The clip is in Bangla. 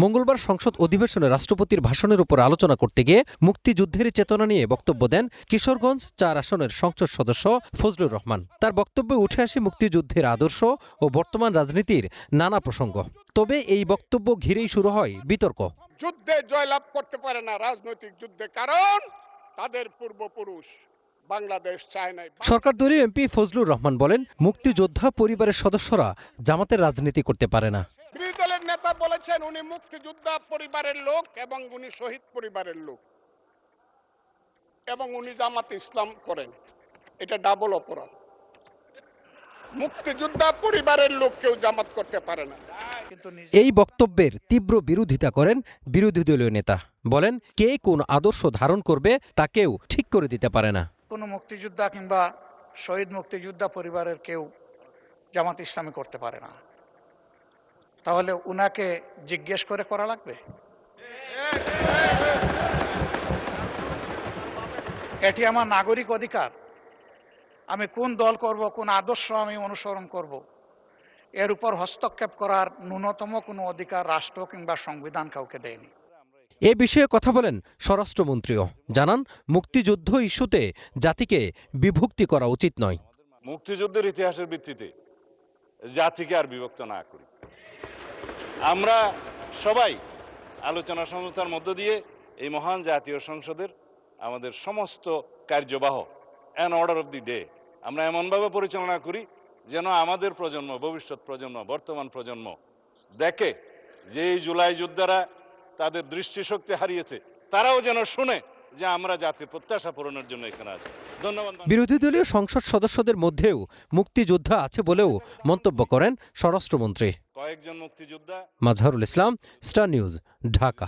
মঙ্গলবার সংসদ অধিবেশনে রাষ্ট্রপতির ভাষণের উপর আলোচনা করতে গিয়ে মুক্তিযুদ্ধের চেতনা নিয়ে বক্তব্য দেন কিশোরগঞ্জ ৪ আসনের সংসদ সদস্য ফজলুর রহমান। তার বক্তব্যে উঠে আসে মুক্তিযুদ্ধের আদর্শ ও বর্তমান রাজনীতির নানা প্রসঙ্গ। তবে এই বক্তব্য ঘিরেই শুরু হয় বিতর্ক। যুদ্ধে জয়লাভ করতে পারে না রাজনৈতিক যুদ্ধে, কারণ তাদের পূর্বপুরুষ বাংলাদেশ চায় নাই। সরকার দলীয় এমপি ফজলুর রহমান বলেন, মুক্তিযোদ্ধা পরিবারের সদস্যরা জামাতের রাজনীতি করতে পারে না। বিরোধী দলের নেতা বলেছেন উনি মুক্তিযোদ্ধা পরিবারের লোক এবং উনি শহীদ পরিবারের লোক এবং উনি জামাতে ইসলাম করেন। এটা ডাবল অপরাধ। মুক্তিযোদ্ধা পরিবারের লোক কেউ জামাত করতে পারে না। এই বক্তব্যের তীব্র বিরোধিতা করেন বিরোধী দলীয় নেতা। বলেন, কে কোন আদর্শ ধারণ করবে তা কেউ ঠিক করে দিতে পারে না। কোনো মুক্তিযোদ্ধা কিংবা শহীদ মুক্তিযোদ্ধা পরিবারের কেউ জামাত ইসলামী করতে পারে না। তাহলে উনাকে জিজ্ঞেস করে করা লাগবে? এটি আমার নাগরিক অধিকার। আমি কোন দল করব, কোন আদর্শ আমি অনুসরণ করব, এর উপর হস্তক্ষেপ করার ন্যূনতম কোনো অধিকার রাষ্ট্র কিংবা সংবিধান কাউকে দেয়নি। এ বিষয়ে কথা বলেন স্বরাষ্ট্রমন্ত্রীও। জানান, মুক্তিযুদ্ধ ইস্যুতে জাতিকে বিভক্তি করা উচিত নয়। মুক্তিযুদ্ধের ইতিহাসের ভিত্তিতে জাতিকে আর বিভক্ত না করি। আমরা সবাই আলোচনা সংস্থার মধ্য দিয়ে এই মহান জাতীয় সংসদের আমাদের সমস্ত কার্যবাহ an order of the day আমরা এমনভাবে পরিচালনা করি যেন আমাদের প্রজন্ম, ভবিষ্যৎ প্রজন্ম, বর্তমান প্রজন্ম দেখে যে এই জুলাই যোদ্ধারা তাদের দৃষ্টিশক্তি হারিয়েছে, তারাও যেন শুনে যে আমরা জাতির প্রত্যাশা পূরণের জন্য এখানে আছি। ধন্যবাদ। বিরোধী দলীয় সংসদ সদস্যদের মধ্যেও মুক্তিযোদ্ধা আছে বলেও মন্তব্য করেন স্বরাষ্ট্রমন্ত্রী। কয়েকজন মুক্তিযোদ্ধা। Mazharul Islam, star news, Dhaka.